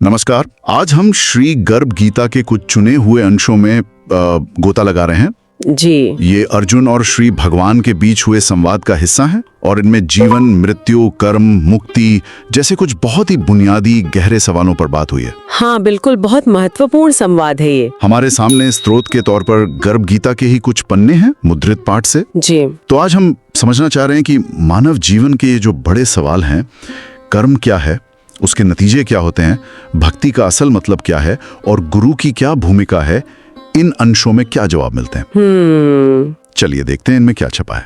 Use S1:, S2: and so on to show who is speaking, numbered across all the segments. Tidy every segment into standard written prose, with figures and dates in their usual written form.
S1: नमस्कार। आज हम श्री गर्भ गीता के कुछ चुने हुए अंशों में गोता लगा रहे हैं।
S2: जी।
S1: ये अर्जुन और श्री भगवान के बीच हुए संवाद का हिस्सा है और इनमें जीवन, मृत्यु, कर्म, मुक्ति जैसे कुछ बहुत ही बुनियादी गहरे सवालों पर बात हुई है।
S2: हाँ बिल्कुल, बहुत महत्वपूर्ण संवाद है ये।
S1: हमारे सामने स्रोत के तौर पर गर्भ गीता के ही कुछ पन्ने हैं मुद्रित पाठ से।
S2: जी।
S1: तो आज हम समझना चाह रहे हैं कि मानव जीवन के ये जो बड़े सवाल हैं, कर्म क्या है, उसके नतीजे क्या होते हैं, भक्ति का असल मतलब क्या है और गुरु की क्या भूमिका है, इन अंशों में क्या जवाब मिलते हैं। चलिए देखते हैं इनमें क्या छपा है।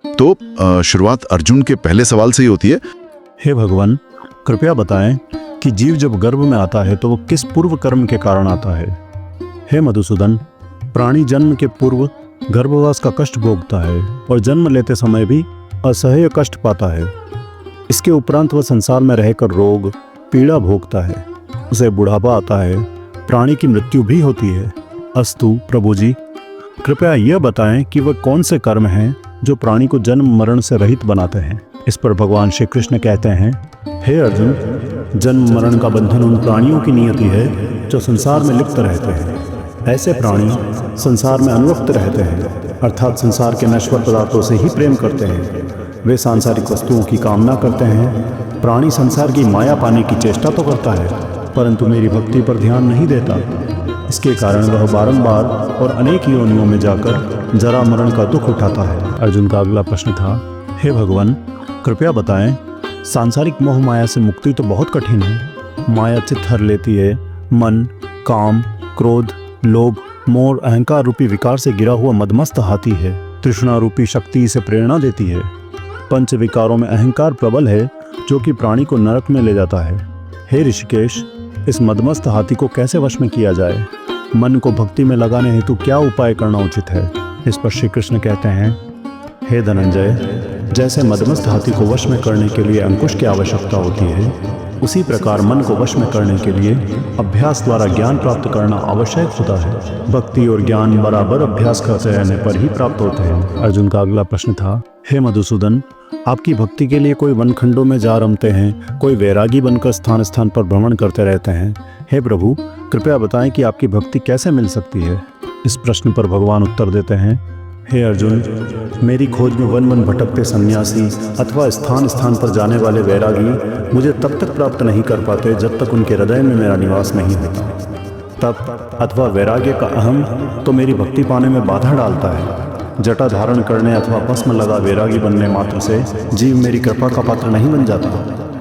S1: तो शुरुआत अर्जुन के पहले सवाल से ही होती है।
S3: हे भगवान, कृपया बताएं कि जीव जब गर्भ में आता है तो वो किस पूर्व कर्म के कारण आता है। हे मधुसूदन, प्राणी जन्म के पूर्व गर्भवास का कष्ट भोगता है और जन्म लेते समय भी असह्य कष्ट पाता है। इसके उपरांत वह संसार में रहकर रोग पीड़ा भोगता है, उसे बुढ़ापा आता है, प्राणी की मृत्यु भी होती है। अस्तु प्रभु जी, कृपया यह बताएं कि वह कौन से कर्म हैं जो प्राणी को जन्म मरण से रहित बनाते हैं। इस पर भगवान श्री कृष्ण कहते हैं, हे अर्जुन, जन्म मरण का बंधन उन प्राणियों की नियति है जो संसार में लिप्त रहते हैं। ऐसे प्राणी संसार में अनुरक्त रहते हैं, अर्थात संसार के नश्वर पदार्थों से ही प्रेम करते हैं। वे सांसारिक वस्तुओं की कामना करते हैं। प्राणी संसार की माया पाने की चेष्टा तो करता है, परंतु मेरी भक्ति पर ध्यान नहीं देता। इसके कारण वह बारंबार और अनेक योनियों में जाकर जरा मरण का दुख उठाता है। अर्जुन का अगला प्रश्न था, हे भगवान, कृपया बताएं, सांसारिक मोह माया से मुक्ति तो बहुत कठिन है। माया चित्त हर लेती है। मन, काम, क्रोध, लोभ, मोह, अहंकार रूपी विकार से गिरा हुआ मदमस्त हाथी है। तृष्णा रूपी शक्ति इसे प्रेरणा देती है। पंच विकारों में अहंकार प्रबल है जो कि प्राणी को नरक में ले जाता है। हे ऋषिकेश, इस मदमस्त हाथी को कैसे वश में किया जाए? मन को भक्ति में लगाने हेतु क्या उपाय करना उचित है? इस पर श्री कृष्ण कहते हैं, हे धनंजय, जैसे मदमस्त हाथी को वश में करने के लिए अंकुश की आवश्यकता होती है, उसी प्रकार मन को वश में करने के लिए अभ्यास द्वारा ज्ञान प्राप्त करना आवश्यक होता है। भक्ति और ज्ञान बराबर अभ्यास करते रहने पर ही प्राप्त होते हैं। अर्जुन का अगला प्रश्न था, हे मधुसूदन, आपकी भक्ति के लिए कोई वनखंडों में जा रमते हैं, कोई वैरागी बनकर स्थान स्थान पर भ्रमण करते रहते हैं। हे प्रभु, कृपया बताएं कि आपकी भक्ति कैसे मिल सकती है। इस प्रश्न पर भगवान उत्तर देते हैं, हे अर्जुन, मेरी खोज में वन वन भटकते सन्यासी अथवा स्थान स्थान पर जाने वाले वैरागी मुझे तब तक प्राप्त नहीं कर पाते जब तक उनके हृदय में मेरा निवास नहीं होता। तप अथवा वैराग्य का अहम तो मेरी भक्ति पाने में बाधा डालता है। जटा धारण करने अथवा भस्म लगा वैरागी बनने मात्र से जीव मेरी कृपा का पात्र नहीं बन जाता।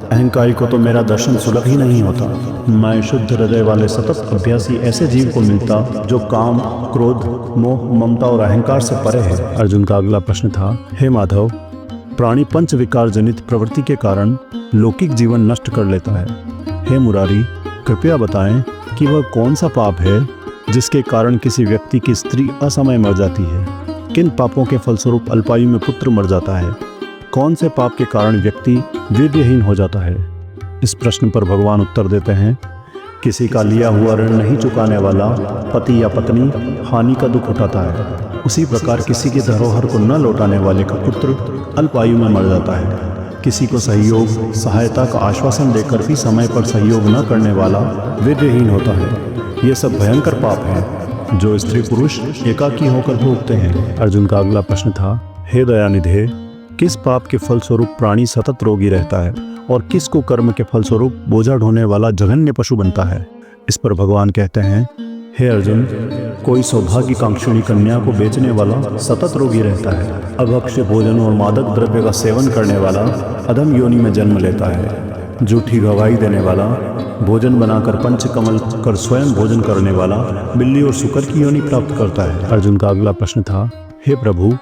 S3: अहंकारी को तो मेरा दर्शन सुलभ ही नहीं होता। मैं शुद्ध हृदय वाले सतत अभ्यासी ऐसे जीव को मिलता जो काम, क्रोध, मोह, ममता और अहंकार से परे है। अर्जुन का अगला प्रश्न था, हे माधव, प्राणी पंच विकार जनित प्रवृत्ति के कारण लौकिक जीवन नष्ट कर लेता है। हे मुरारी, कृपया बताएं कि वह कौन सा पाप है जिसके कारण किसी व्यक्ति की स्त्री असमय मर जाती है। किन पापों के फलस्वरूप अल्पायु में पुत्र मर जाता है? कौन से पाप के कारण व्यक्ति वीर्यहीन हो जाता है? इस प्रश्न पर भगवान उत्तर देते हैं, किसी का लिया हुआ ऋण नहीं चुकाने वाला पति या पत्नी हानि का दुख उठाता है। उसी प्रकार किसी की धरोहर को न लौटाने वाले का पुत्र अल्पायु में मर जाता है। किसी को सहयोग, सहायता का आश्वासन देकर भी समय पर सहयोग न करने वाला वीर्यहीन होता है। ये सब भयंकर पाप हैं जो स्त्री पुरुष एकाकी होकर भोगते हैं। अर्जुन का अगला प्रश्न था, हे दयानिधे, किस पाप के फलस्वरूप प्राणी सतत रोगी रहता है और किस को कर्म के फलस्वरूप बोझा ढोने वाला जघन्य पशु बनता है? इस पर भगवान कहते हैं, हे अर्जुन, कोई सौभाग्य कांक्षिणी कन्या को बेचने वाला सतत रोगी रहता है। अभक्ष्य भोजन और मादक द्रव्य का सेवन करने वाला अधम योनि में जन्म लेता है। झूठी गवाही देने वाला, भोजन बनाकर पंचकमल कर स्वयं भोजन करने वाला बिल्ली और शुकर की योनि प्राप्त करता है। अर्जुन का अगला प्रश्न था, हे प्रभु,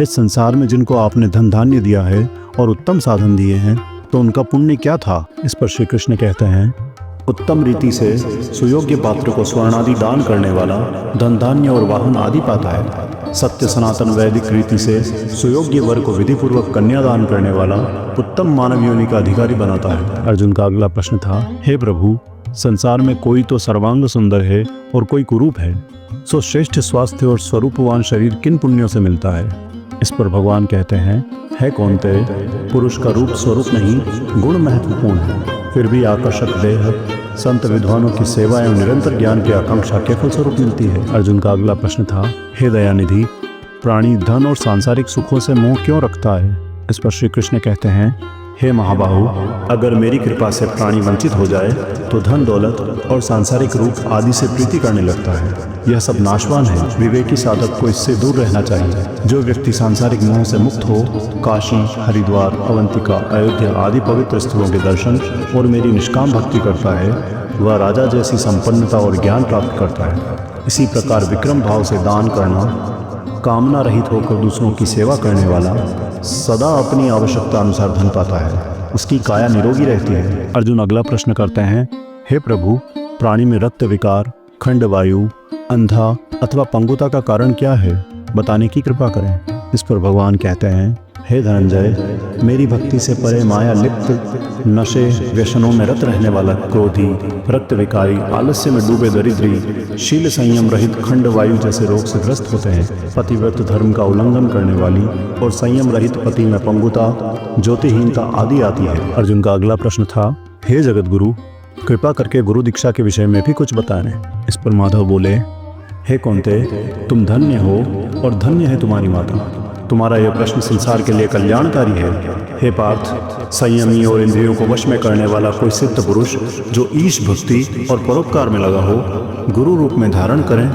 S3: इस संसार में जिनको आपने धन धान्य दिया है और उत्तम साधन दिए हैं, तो उनका पुण्य क्या था? इस पर श्री कृष्ण कहते हैं, उत्तम रीति से सुयोग्य पात्र को स्वर्ण आदि दान करने वाला धन धान्य और वाहन आदि पाता है। सत्य सनातन वैदिक रीति से सुयोग्य वर को विधि पूर्वक कन्या दान करने वाला उत्तम मानव योनि का अधिकारी बनाता है। अर्जुन का अगला प्रश्न था, हे प्रभु, संसार में कोई तो सर्वांग सुंदर है और कोई कुरूप है, सो श्रेष्ठ स्वास्थ्य और स्वरूपवान शरीर किन पुण्यों से मिलता है? इस पर भगवान कहते हैं, है कौनते, पुरुष का रूप स्वरूप नहीं गुण महत्वपूर्ण है। फिर भी आकर्षक देह, संत विद्वानों की सेवा एवं निरंतर ज्ञान की आकांक्षा के फलस्वरूप मिलती है। अर्जुन का अगला प्रश्न था, हे दयानिधि, प्राणी धन और सांसारिक सुखों से मोह क्यों रखता है? इस पर श्री कृष्ण कहते हैं, हे महाबाहु, अगर मेरी कृपा से प्राणी वंचित हो जाए तो धन दौलत और सांसारिक रूप आदि से प्रीति करने लगता है। यह सब नाशवान है। विवेकी साधक को इससे दूर रहना चाहिए। जो व्यक्ति सांसारिक मोह से मुक्त हो, काशी, हरिद्वार, अवंतिका, अयोध्या आदि पवित्र स्थलों के दर्शन और मेरी निष्काम भक्ति करता है, वह राजा जैसी संपन्नता और ज्ञान प्राप्त करता है। इसी प्रकार विक्रम भाव से दान करना, कामना रहित होकर दूसरों की सेवा करने वाला सदा अपनी आवश्यकता अनुसार धन पाता है। उसकी काया निरोगी रहती है। अर्जुन अगला प्रश्न करते हैं, हे प्रभु, प्राणी में रक्त विकार, खंड वायु, अंधा अथवा पंगुता का कारण क्या है? बताने की कृपा करें। इस पर भगवान कहते हैं, हे धनंजय, मेरी भक्ति से परे माया लिप्त, नशे व्यसनों में रत रहने वाला क्रोधी, रक्त विकारी, आलस्य में डूबे दरिद्री, शील संयम रहित खंड वायु जैसे रोग से ग्रस्त होते हैं। पतिव्रत धर्म का उल्लंघन करने वाली और संयम रहित पति में पंगुता, ज्योतिहीनता आदि आती है। अर्जुन का अगला प्रश्न था, हे जगत गुरु, कृपा करके गुरु दीक्षा के विषय में भी कुछ बताएं। इस पर माधव बोले, हे कौनते, तुम धन्य हो और धन्य है तुम्हारी माता। तुम्हारा यह प्रश्न संसार के लिए कल्याणकारी है। हे पार्थ, संयमी और इंद्रियों को वश में करने वाला कोई सिद्ध पुरुष जो ईश भक्ति और परोपकार में लगा हो, गुरु रूप में धारण करें।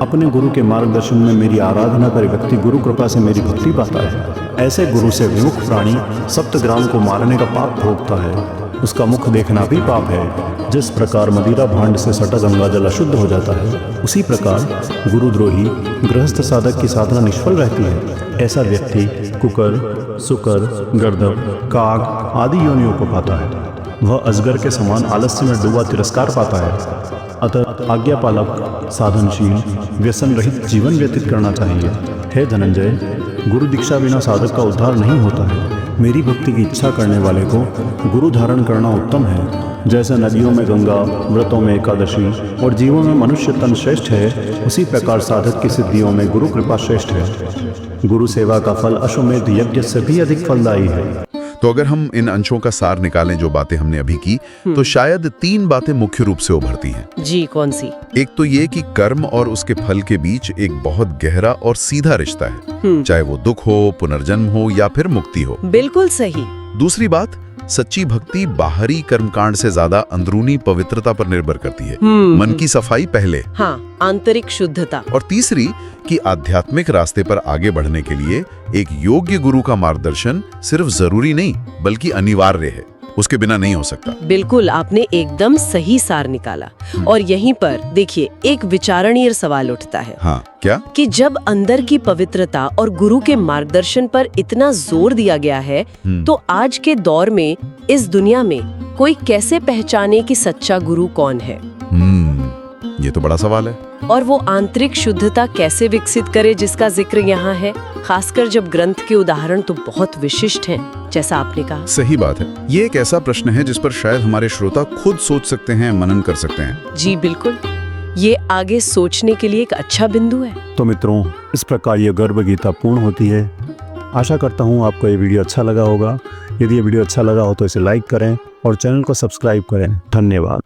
S3: अपने गुरु के मार्गदर्शन में मेरी आराधना करे व्यक्ति गुरु कृपा से मेरी भक्ति पाता है। ऐसे गुरु से विमुख प्राणी सप्तग्राम को मारने का पाप भोगता है। उसका मुख देखना भी पाप है। जिस प्रकार मदिरा भांड से सटा गंगा जल अशुद्ध हो जाता है, उसी प्रकार गुरुद्रोही गृहस्थ साधक की साधना निष्फल रहती है। ऐसा व्यक्ति कुकर, सुकर, गर्दभ, काग आदि योनियों को पाता है। वह अजगर के समान आलस्य में डूबा तिरस्कार पाता है। अतः आज्ञापालक, साधनशील, व्यसन रहित जीवन व्यतीत करना चाहिए। हे धनंजय, गुरु दीक्षा बिना साधक का उद्धार नहीं होता है। मेरी भक्ति की इच्छा करने वाले को गुरु धारण करना उत्तम है। जैसे नदियों में गंगा, व्रतों में एकादशी और जीवों में मनुष्य तन श्रेष्ठ है, उसी प्रकार साधक की सिद्धियों में गुरु कृपा श्रेष्ठ है। गुरु सेवा का फल अश्वमेध यज्ञ से भी अधिक फलदायी है।
S1: तो अगर हम इन अंशों का सार निकालें जो बातें हमने अभी की, तो शायद 3 बातें मुख्य रूप से उभरती हैं।
S2: जी, कौन सी?
S1: एक तो ये कि कर्म और उसके फल के बीच एक बहुत गहरा और सीधा रिश्ता है, चाहे वो दुख हो, पुनर्जन्म हो या फिर मुक्ति हो।
S2: बिल्कुल सही।
S1: दूसरी बात, सच्ची भक्ति बाहरी कर्मकांड से ज्यादा अंदरूनी पवित्रता पर निर्भर करती है। मन की सफाई पहले,
S2: हाँ, आंतरिक शुद्धता।
S1: और तीसरी कि आध्यात्मिक रास्ते पर आगे बढ़ने के लिए एक योग्य गुरु का मार्गदर्शन सिर्फ जरूरी नहीं बल्कि अनिवार्य है। उसके बिना नहीं हो सकता।
S2: बिल्कुल, आपने एकदम सही सार निकाला। और यहीं पर देखिए, एक विचारणीय सवाल उठता है।
S1: हाँ, क्या?
S2: कि जब अंदर की पवित्रता और गुरु के मार्गदर्शन पर इतना जोर दिया गया है, तो आज के दौर में इस दुनिया में कोई कैसे पहचाने कि सच्चा गुरु कौन है?
S1: ये तो बड़ा सवाल है।
S2: और वो आंतरिक शुद्धता कैसे विकसित करे जिसका जिक्र यहाँ है, खासकर जब ग्रंथ के उदाहरण तो बहुत विशिष्ट हैं, जैसा आपने कहा।
S1: सही बात है। ये एक ऐसा प्रश्न है जिस पर शायद हमारे श्रोता खुद सोच सकते हैं, मनन कर सकते हैं।
S2: जी बिल्कुल, ये आगे सोचने के लिए एक अच्छा बिंदु है।
S3: तो मित्रों, इस प्रकार ये गर्भ गीता पूर्ण होती है। आशा करता हूँ आपको ये वीडियो अच्छा लगा होगा। यदि ये वीडियो अच्छा लगा हो तो इसे लाइक करें और चैनल को सब्सक्राइब करें। धन्यवाद।